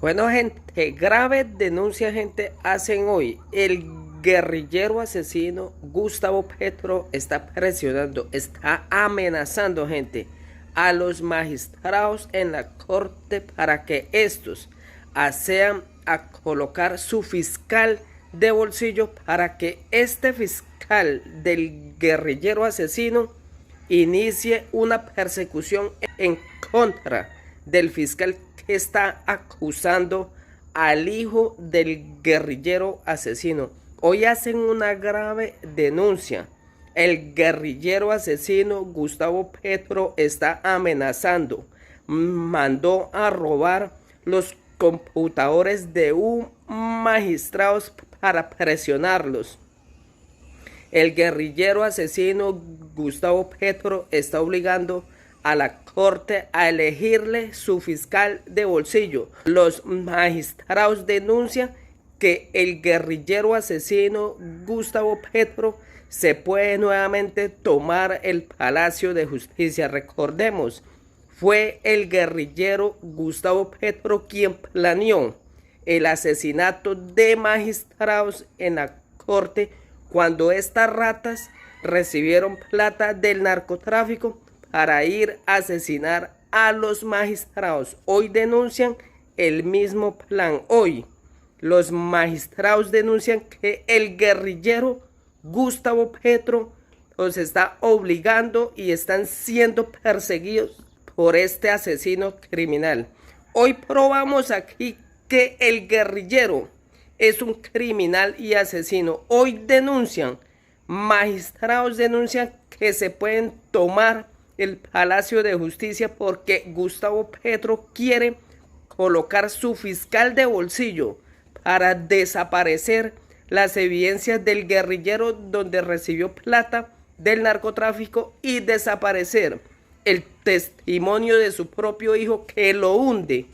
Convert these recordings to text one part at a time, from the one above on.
Bueno, gente, grave denuncia, gente, hacen hoy. El guerrillero asesino Gustavo Petro está presionando, está amenazando, gente, a los magistrados en la corte para que estos accedan a colocar su fiscal de bolsillo para que este fiscal del guerrillero asesino inicie una persecución en contra del fiscal que está acusando al hijo del guerrillero asesino. Hoy hacen una grave denuncia. El guerrillero asesino Gustavo Petro está amenazando. Mandó a robar los computadores de un magistrado para presionarlos. El guerrillero asesino Gustavo Petro está obligando a la corte a elegirle su fiscal de bolsillo. Los magistrados denuncian que el guerrillero asesino Gustavo Petro se puede nuevamente tomar el Palacio de Justicia. Recordemos, fue el guerrillero Gustavo Petro quien planeó el asesinato de magistrados en la corte cuando estas ratas recibieron plata del narcotráfico para ir a asesinar a los magistrados. Hoy denuncian el mismo plan. Hoy los magistrados denuncian que el guerrillero Gustavo Petro los está obligando y están siendo perseguidos por este asesino criminal. Hoy probamos aquí que el guerrillero es un criminal y asesino. Hoy denuncian, magistrados denuncian que se pueden tomar el Palacio de Justicia porque Gustavo Petro quiere colocar su fiscal de bolsillo para desaparecer las evidencias del guerrillero donde recibió plata del narcotráfico y desaparecer el testimonio de su propio hijo que lo hunde,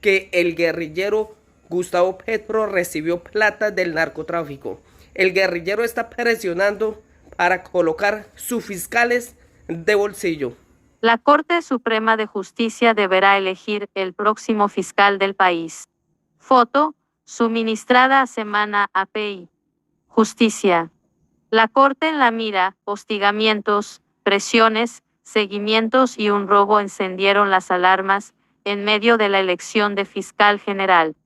que el guerrillero Gustavo Petro recibió plata del narcotráfico. El guerrillero está presionando para colocar sus fiscales de bolsillo. La Corte Suprema de Justicia deberá elegir el próximo fiscal del país. Foto, suministrada a Semana API. Justicia. La Corte en la mira, hostigamientos, presiones, seguimientos y un robo encendieron las alarmas en medio de la elección de fiscal general.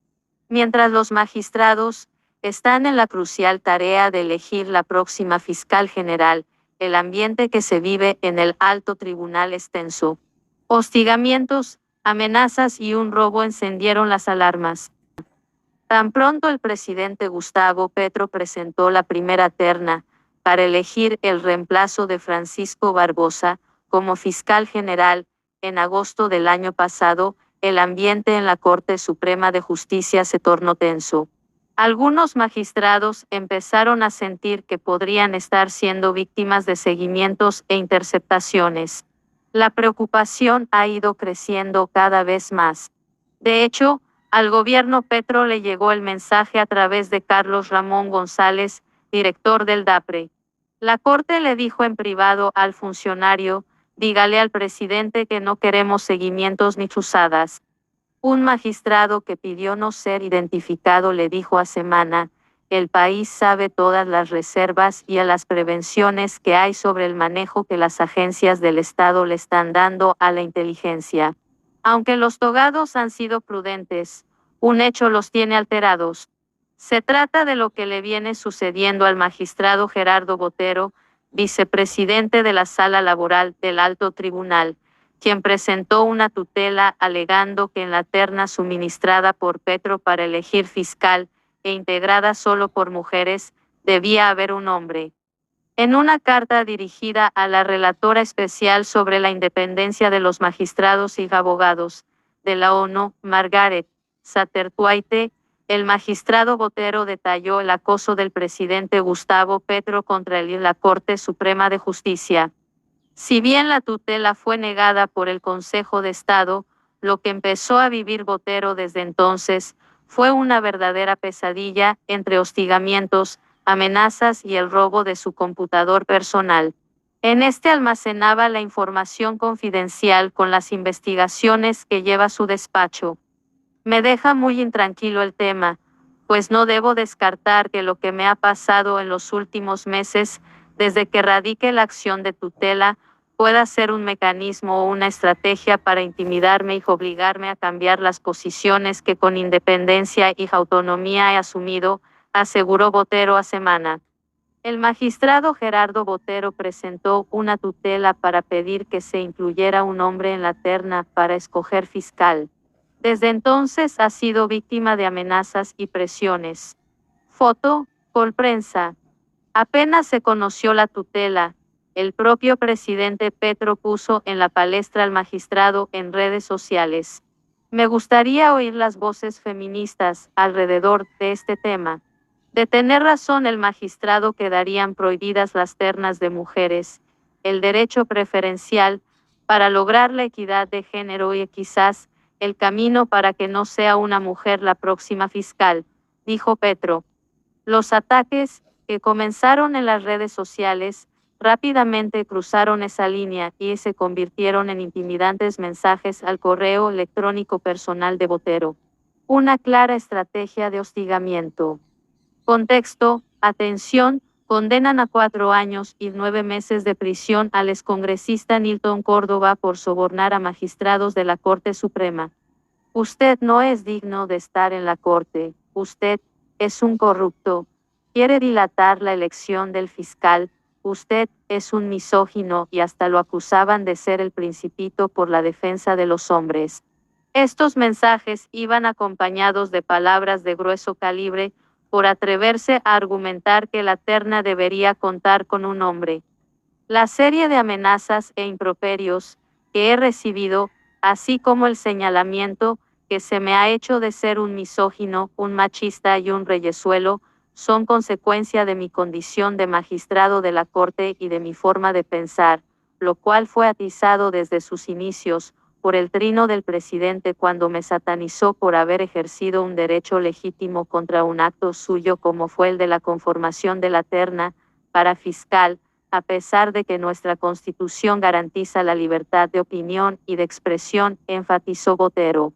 Mientras los magistrados están en la crucial tarea de elegir la próxima fiscal general, el ambiente que se vive en el alto tribunal es tenso. Hostigamientos, amenazas y un robo encendieron las alarmas. Tan pronto el presidente Gustavo Petro presentó la primera terna para elegir el reemplazo de Francisco Barbosa como fiscal general en agosto del año pasado, el ambiente en la Corte Suprema de Justicia se tornó tenso. Algunos magistrados empezaron a sentir que podrían estar siendo víctimas de seguimientos e interceptaciones. La preocupación ha ido creciendo cada vez más. De hecho, al gobierno Petro le llegó el mensaje a través de Carlos Ramón González, director del DAPRE. La Corte le dijo en privado al funcionario: dígale al presidente que no queremos seguimientos ni chuzadas. Un magistrado que pidió no ser identificado le dijo a Semana: el país sabe todas las reservas y a las prevenciones que hay sobre el manejo que las agencias del Estado le están dando a la inteligencia. Aunque los togados han sido prudentes, un hecho los tiene alterados. Se trata de lo que le viene sucediendo al magistrado Gerardo Botero, vicepresidente de la Sala Laboral del Alto Tribunal, quien presentó una tutela alegando que en la terna suministrada por Petro para elegir fiscal e integrada solo por mujeres, debía haber un hombre. En una carta dirigida a la relatora especial sobre la independencia de los magistrados y abogados de la ONU, Margaret Satterthwaite, el magistrado Botero detalló el acoso del presidente Gustavo Petro contra la Corte Suprema de Justicia. Si bien la tutela fue negada por el Consejo de Estado, lo que empezó a vivir Botero desde entonces fue una verdadera pesadilla entre hostigamientos, amenazas y el robo de su computador personal. En este almacenaba la información confidencial con las investigaciones que lleva su despacho. Me deja muy intranquilo el tema, pues no debo descartar que lo que me ha pasado en los últimos meses, desde que radique la acción de tutela, pueda ser un mecanismo o una estrategia para intimidarme y obligarme a cambiar las posiciones que con independencia y autonomía he asumido, aseguró Botero a Semana. El magistrado Gerardo Botero presentó una tutela para pedir que se incluyera un hombre en la terna para escoger fiscal. Desde entonces ha sido víctima de amenazas y presiones. Foto, Colprensa. Apenas se conoció la tutela, el propio presidente Petro puso en la palestra al magistrado en redes sociales. Me gustaría oír las voces feministas alrededor de este tema. De tener razón el magistrado, quedarían prohibidas las ternas de mujeres, el derecho preferencial, para lograr la equidad de género y quizás el camino para que no sea una mujer la próxima fiscal, dijo Petro. Los ataques, que comenzaron en las redes sociales, rápidamente cruzaron esa línea y se convirtieron en intimidantes mensajes al correo electrónico personal de Botero. Una clara estrategia de hostigamiento. Contexto, atención, condenan a 4 años y 9 meses de prisión al excongresista Nilton Córdoba por sobornar a magistrados de la Corte Suprema. Usted no es digno de estar en la Corte, usted es un corrupto. Quiere dilatar la elección del fiscal, usted es un misógino y hasta lo acusaban de ser el principito por la defensa de los hombres. Estos mensajes iban acompañados de palabras de grueso calibre, por atreverse a argumentar que la terna debería contar con un hombre. La serie de amenazas e improperios que he recibido, así como el señalamiento que se me ha hecho de ser un misógino, un machista y un reyezuelo, son consecuencia de mi condición de magistrado de la Corte y de mi forma de pensar, lo cual fue atizado desde sus inicios por el trino del presidente cuando me satanizó por haber ejercido un derecho legítimo contra un acto suyo como fue el de la conformación de la terna para fiscal, a pesar de que nuestra Constitución garantiza la libertad de opinión y de expresión, enfatizó Botero.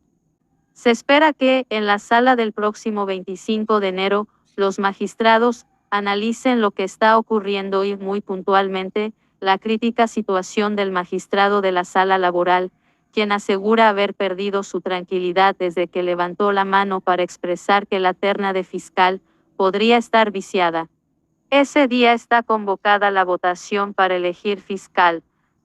Se espera que, en la sala del próximo 25 de enero, los magistrados analicen lo que está ocurriendo y, muy puntualmente, la crítica situación del magistrado de la sala laboral, quien asegura haber perdido su tranquilidad desde que levantó la mano para expresar que la terna de fiscal podría estar viciada. Ese día está convocada la votación para elegir fiscal,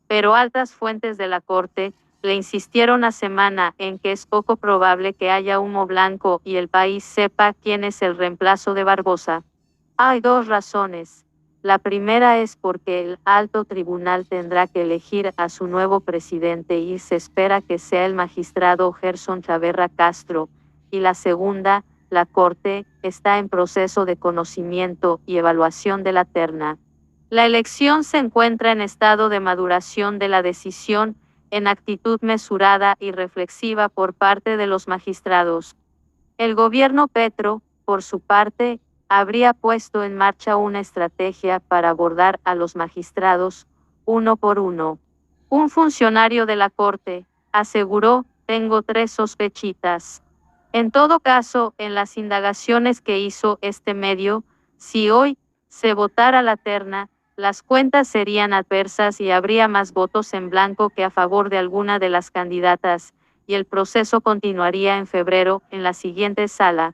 pero altas fuentes de la Corte le insistieron a Semana en que es poco probable que haya humo blanco y el país sepa quién es el reemplazo de Barbosa. Hay 2 razones. La primera es porque el alto tribunal tendrá que elegir a su nuevo presidente y se espera que sea el magistrado Gerson Chaverra Castro, y la segunda, la Corte está en proceso de conocimiento y evaluación de la terna. La elección se encuentra en estado de maduración de la decisión, en actitud mesurada y reflexiva por parte de los magistrados. El gobierno Petro, por su parte, habría puesto en marcha una estrategia para abordar a los magistrados, uno por uno. Un funcionario de la Corte aseguró: tengo 3 sospechitas. En todo caso, en las indagaciones que hizo este medio, si hoy se votara la terna, las cuentas serían adversas y habría más votos en blanco que a favor de alguna de las candidatas, y el proceso continuaría en febrero en la siguiente sala.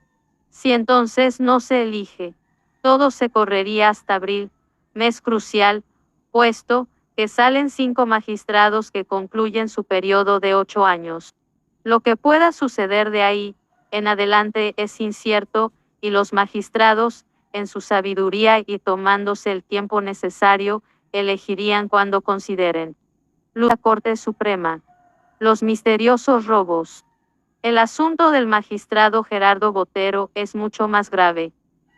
Si entonces no se elige, todo se correría hasta abril, mes crucial, puesto que salen 5 magistrados que concluyen su periodo de 8 años. Lo que pueda suceder de ahí en adelante es incierto, y los magistrados, en su sabiduría y tomándose el tiempo necesario, elegirían cuando consideren. La Corte Suprema. Los misteriosos robos. El asunto del magistrado Gerardo Botero es mucho más grave.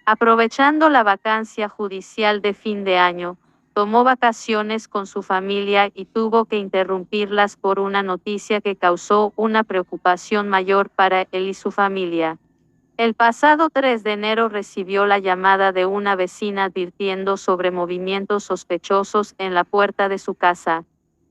Aprovechando la vacancia judicial de fin de año, tomó vacaciones con su familia y tuvo que interrumpirlas por una noticia que causó una preocupación mayor para él y su familia. El pasado 3 de enero recibió la llamada de una vecina advirtiendo sobre movimientos sospechosos en la puerta de su casa.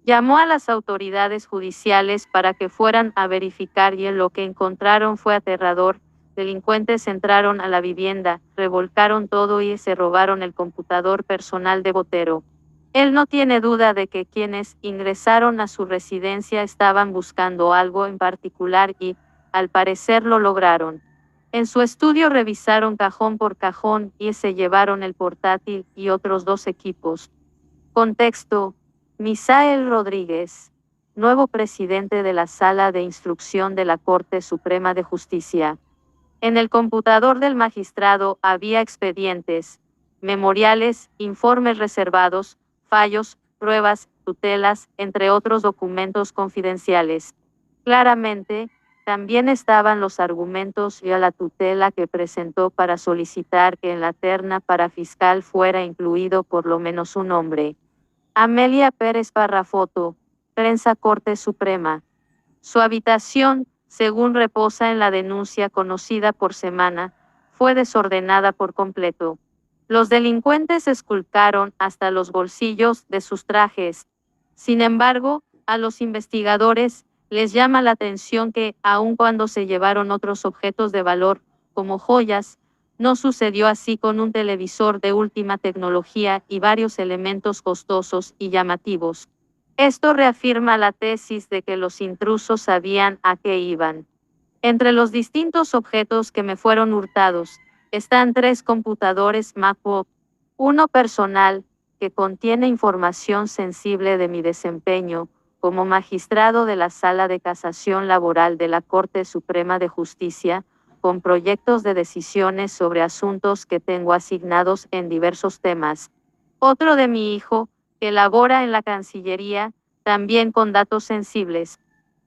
Llamó a las autoridades judiciales para que fueran a verificar y lo que encontraron fue aterrador. Delincuentes entraron a la vivienda, revolcaron todo y se robaron el computador personal de Botero. Él no tiene duda de que quienes ingresaron a su residencia estaban buscando algo en particular y, al parecer, lo lograron. En su estudio revisaron cajón por cajón y se llevaron el portátil y otros 2 equipos. Contexto: Misael Rodríguez, nuevo presidente de la Sala de Instrucción de la Corte Suprema de Justicia. En el computador del magistrado había expedientes, memoriales, informes reservados, fallos, pruebas, tutelas, entre otros documentos confidenciales. Claramente, también estaban los argumentos y a la tutela que presentó para solicitar que en la terna para fiscal fuera incluido por lo menos un hombre. Amelia Pérez Parrafoto, Prensa Corte Suprema. Su habitación, según reposa en la denuncia conocida por Semana, fue desordenada por completo. Los delincuentes esculcaron hasta los bolsillos de sus trajes. Sin embargo, a los investigadores les llama la atención que, aun cuando se llevaron otros objetos de valor, como joyas, no sucedió así con un televisor de última tecnología y varios elementos costosos y llamativos. Esto reafirma la tesis de que los intrusos sabían a qué iban. Entre los distintos objetos que me fueron hurtados, están 3 computadores MacBook, uno personal, que contiene información sensible de mi desempeño como magistrado de la Sala de Casación Laboral de la Corte Suprema de Justicia, con proyectos de decisiones sobre asuntos que tengo asignados en diversos temas. Otro de mi hijo, que labora en la Cancillería, también con datos sensibles.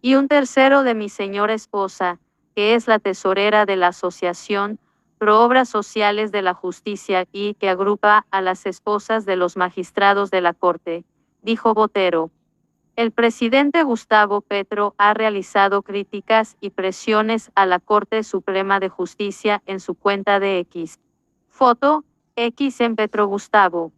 Y un tercero de mi señora esposa, que es la tesorera de la Asociación Pro Obras Sociales de la Justicia y que agrupa a las esposas de los magistrados de la Corte, dijo Botero. El presidente Gustavo Petro ha realizado críticas y presiones a la Corte Suprema de Justicia en su cuenta de X. Foto, X en Petro Gustavo.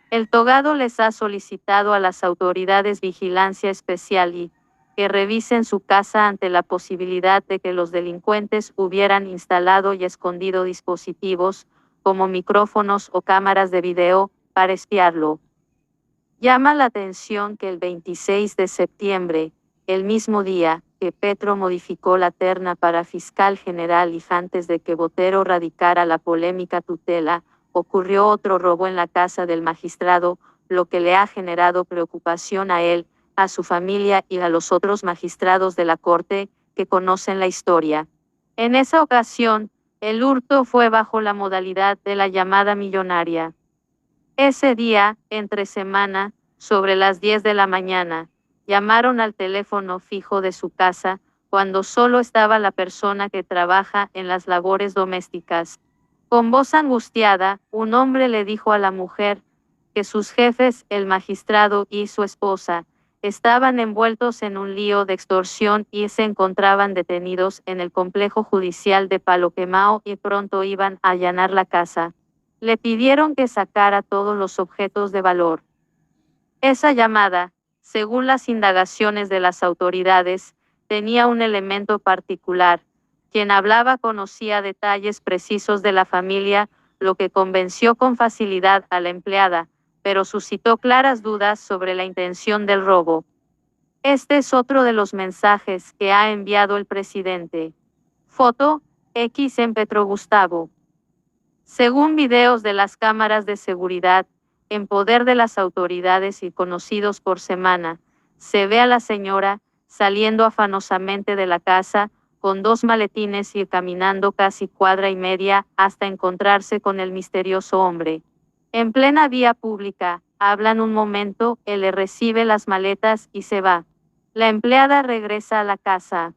El togado les ha solicitado a las autoridades vigilancia especial y que revisen su casa ante la posibilidad de que los delincuentes hubieran instalado y escondido dispositivos, como micrófonos o cámaras de video, para espiarlo. Llama la atención que el 26 de septiembre, el mismo día que Petro modificó la terna para fiscal general y antes de que Botero radicara la polémica tutela, ocurrió otro robo en la casa del magistrado, lo que le ha generado preocupación a él, a su familia y a los otros magistrados de la Corte que conocen la historia. En esa ocasión, el hurto fue bajo la modalidad de la llamada millonaria. Ese día, entre semana, sobre las 10 de la mañana, llamaron al teléfono fijo de su casa, cuando solo estaba la persona que trabaja en las labores domésticas. Con voz angustiada, un hombre le dijo a la mujer que sus jefes, el magistrado y su esposa, estaban envueltos en un lío de extorsión y se encontraban detenidos en el complejo judicial de Palo Quemao y pronto iban a allanar la casa. Le pidieron que sacara todos los objetos de valor. Esa llamada, según las indagaciones de las autoridades, tenía un elemento particular. Quien hablaba conocía detalles precisos de la familia, lo que convenció con facilidad a la empleada, pero suscitó claras dudas sobre la intención del robo. Este es otro de los mensajes que ha enviado el presidente. Foto, X en Petro Gustavo. Según videos de las cámaras de seguridad, en poder de las autoridades y conocidos por Semana, se ve a la señora saliendo afanosamente de la casa, con 2 maletines y caminando casi cuadra y media hasta encontrarse con el misterioso hombre. En plena vía pública, hablan un momento, él le recibe las maletas y se va. La empleada regresa a la casa.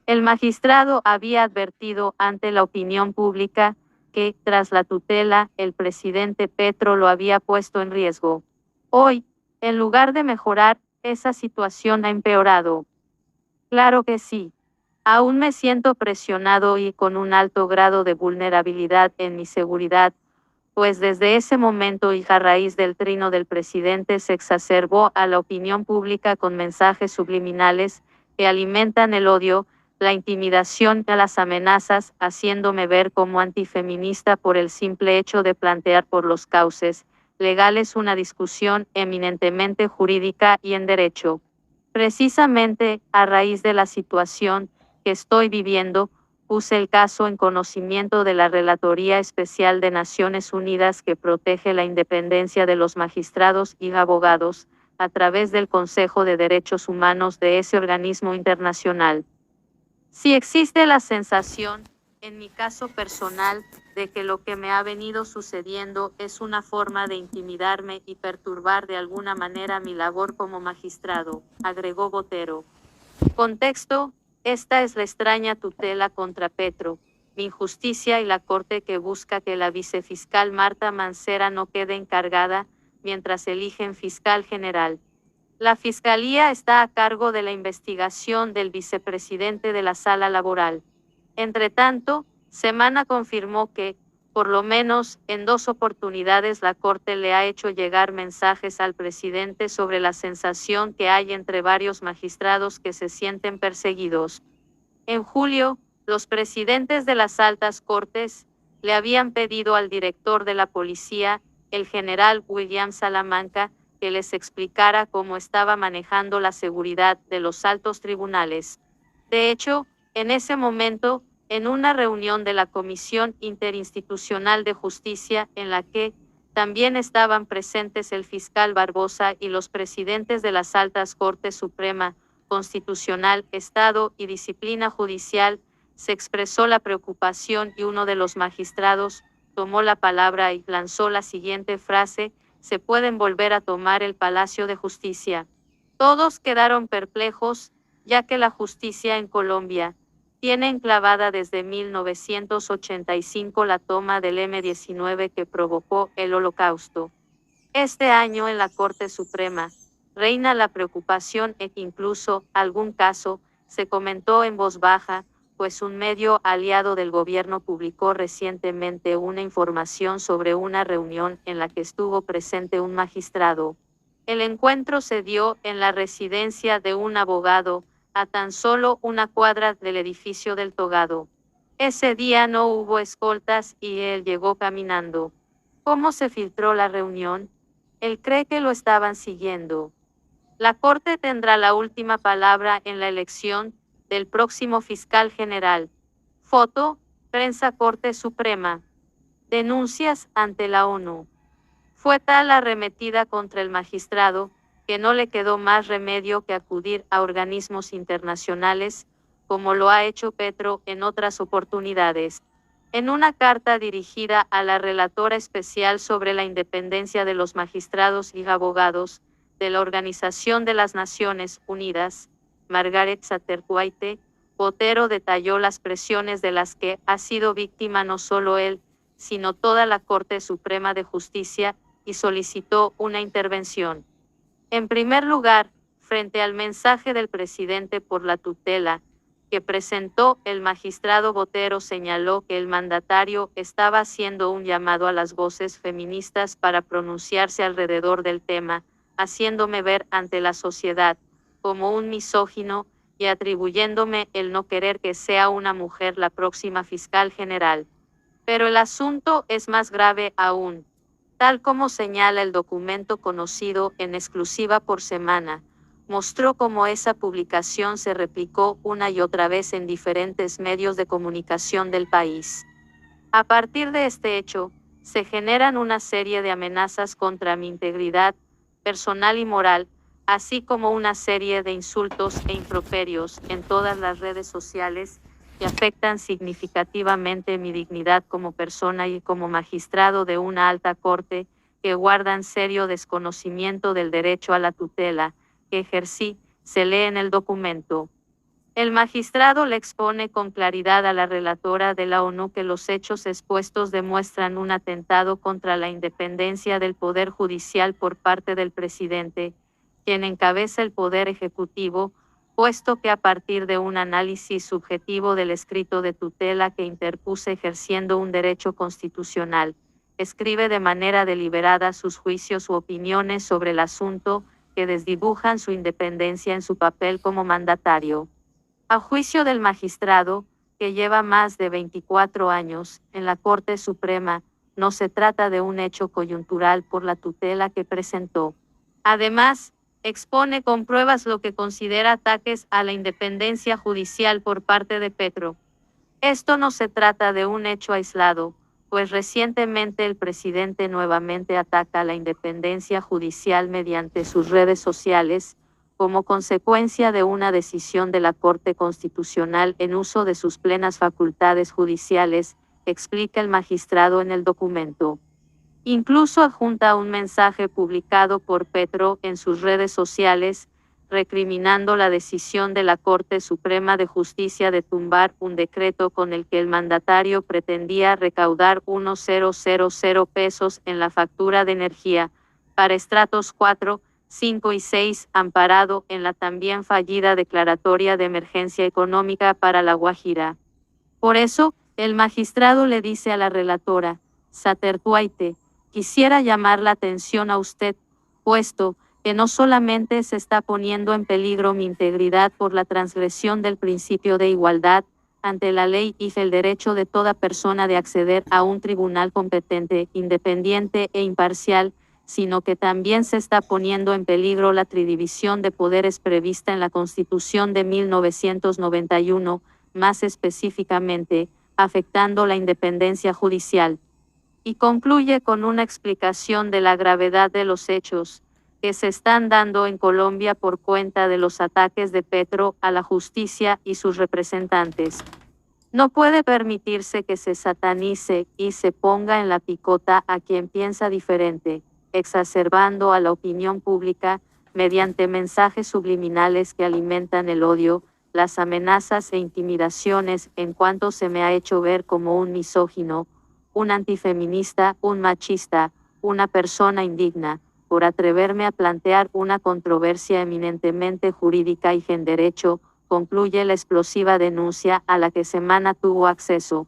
El magistrado había advertido ante la opinión pública que, tras la tutela, el presidente Petro lo había puesto en riesgo. Hoy, en lugar de mejorar, esa situación ha empeorado. Claro que sí. Aún me siento presionado y con un alto grado de vulnerabilidad en mi seguridad, pues desde ese momento y a raíz del trino del presidente se exacerbó a la opinión pública con mensajes subliminales que alimentan el odio, la intimidación y las amenazas, haciéndome ver como antifeminista por el simple hecho de plantear por los cauces legales una discusión eminentemente jurídica y en derecho. Precisamente a raíz de la situación que estoy viviendo, puse el caso en conocimiento de la Relatoría Especial de Naciones Unidas que protege la independencia de los magistrados y abogados, a través del Consejo de Derechos Humanos de ese organismo internacional. Si existe la sensación, en mi caso personal, de que lo que me ha venido sucediendo es una forma de intimidarme y perturbar de alguna manera mi labor como magistrado, agregó Botero. Contexto: esta es la extraña tutela contra Petro, mi injusticia y la Corte que busca que la vicefiscal Marta Mancera no quede encargada, mientras eligen fiscal general. La Fiscalía está a cargo de la investigación del vicepresidente de la Sala Laboral. Entretanto, Semana confirmó que, por lo menos, en 2 oportunidades la Corte le ha hecho llegar mensajes al presidente sobre la sensación que hay entre varios magistrados que se sienten perseguidos. En julio, los presidentes de las altas cortes le habían pedido al director de la policía, el general William Salamanca, que les explicara cómo estaba manejando la seguridad de los altos tribunales. De hecho, en ese momento, en una reunión de la Comisión Interinstitucional de Justicia, en la que también estaban presentes el fiscal Barbosa y los presidentes de las altas Cortes Suprema, Constitucional, Estado y Disciplina Judicial, se expresó la preocupación y uno de los magistrados tomó la palabra y lanzó la siguiente frase: se pueden volver a tomar el Palacio de Justicia. Todos quedaron perplejos, ya que la justicia en Colombia tiene enclavada desde 1985 la toma del M-19 que provocó el Holocausto. Este año en la Corte Suprema reina la preocupación e incluso, algún caso, se comentó en voz baja, pues un medio aliado del gobierno publicó recientemente una información sobre una reunión en la que estuvo presente un magistrado. El encuentro se dio en la residencia de un abogado, a tan solo una cuadra del edificio del Togado. Ese día no hubo escoltas y él llegó caminando. ¿Cómo se filtró la reunión? Él cree que lo estaban siguiendo. La Corte tendrá la última palabra en la elección del próximo fiscal general. Foto: Prensa Corte Suprema. Denuncias ante la ONU. Fue tal la arremetida contra el magistrado, que no le quedó más remedio que acudir a organismos internacionales, como lo ha hecho Petro en otras oportunidades. En una carta dirigida a la relatora especial sobre la independencia de los magistrados y abogados de la Organización de las Naciones Unidas, Margaret Satterthwaite, Botero detalló las presiones de las que ha sido víctima no solo él, sino toda la Corte Suprema de Justicia, y solicitó una intervención. En primer lugar, frente al mensaje del presidente por la tutela que presentó, el magistrado Botero señaló que el mandatario estaba haciendo un llamado a las voces feministas para pronunciarse alrededor del tema, haciéndome ver ante la sociedad como un misógino y atribuyéndome el no querer que sea una mujer la próxima fiscal general. Pero el asunto es más grave aún. Tal como señala el documento conocido en exclusiva por Semana, mostró cómo esa publicación se replicó una y otra vez en diferentes medios de comunicación del país. A partir de este hecho, se generan una serie de amenazas contra mi integridad personal y moral, así como una serie de insultos e improperios en todas las redes sociales que afectan significativamente mi dignidad como persona y como magistrado de una alta corte, que guardan serio desconocimiento del derecho a la tutela que ejercí, se lee en el documento. El magistrado le expone con claridad a la relatora de la ONU que los hechos expuestos demuestran un atentado contra la independencia del Poder Judicial por parte del presidente, quien encabeza el Poder Ejecutivo, puesto que a partir de un análisis subjetivo del escrito de tutela que interpuse ejerciendo un derecho constitucional, escribe de manera deliberada sus juicios u opiniones sobre el asunto, que desdibujan su independencia en su papel como mandatario. A juicio del magistrado, que lleva más de 24 años en la Corte Suprema, no se trata de un hecho coyuntural por la tutela que presentó. Además, expone con pruebas lo que considera ataques a la independencia judicial por parte de Petro. Esto no se trata de un hecho aislado, pues recientemente el presidente nuevamente ataca la independencia judicial mediante sus redes sociales, como consecuencia de una decisión de la Corte Constitucional en uso de sus plenas facultades judiciales, explica el magistrado en el documento. Incluso adjunta un mensaje publicado por Petro en sus redes sociales, recriminando la decisión de la Corte Suprema de Justicia de tumbar un decreto con el que el mandatario pretendía recaudar unos 0,000 pesos en la factura de energía, para estratos 4, 5 y 6, amparado en la también fallida declaratoria de emergencia económica para La Guajira. Por eso, el magistrado le dice a la relatora, Satertuaite, quisiera llamar la atención a usted, puesto que no solamente se está poniendo en peligro mi integridad por la transgresión del principio de igualdad ante la ley y el derecho de toda persona de acceder a un tribunal competente, independiente e imparcial, sino que también se está poniendo en peligro la tridivisión de poderes prevista en la Constitución de 1991, más específicamente, afectando la independencia judicial. Y concluye con una explicación de la gravedad de los hechos que se están dando en Colombia por cuenta de los ataques de Petro a la justicia y sus representantes. No puede permitirse que se satanice y se ponga en la picota a quien piensa diferente, exacerbando a la opinión pública mediante mensajes subliminales que alimentan el odio, las amenazas e intimidaciones, en cuanto se me ha hecho ver como un misógino, un antifeminista, un machista, una persona indigna, por atreverme a plantear una controversia eminentemente jurídica y en derecho, concluye la explosiva denuncia a la que Semana tuvo acceso.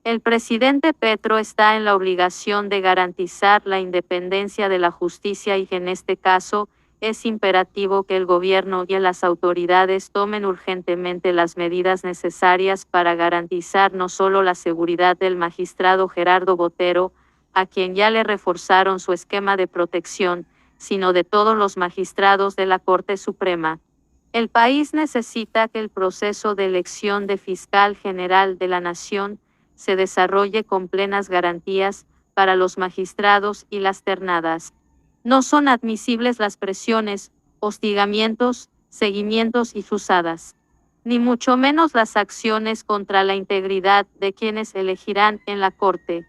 El presidente Petro está en la obligación de garantizar la independencia de la justicia y en este caso, es imperativo que el gobierno y las autoridades tomen urgentemente las medidas necesarias para garantizar no solo la seguridad del magistrado Gerardo Botero, a quien ya le reforzaron su esquema de protección, sino de todos los magistrados de la Corte Suprema. El país necesita que el proceso de elección de fiscal general de la Nación se desarrolle con plenas garantías para los magistrados y las ternadas. No son admisibles las presiones, hostigamientos, seguimientos y fusadas, ni mucho menos las acciones contra la integridad de quienes elegirán en la Corte.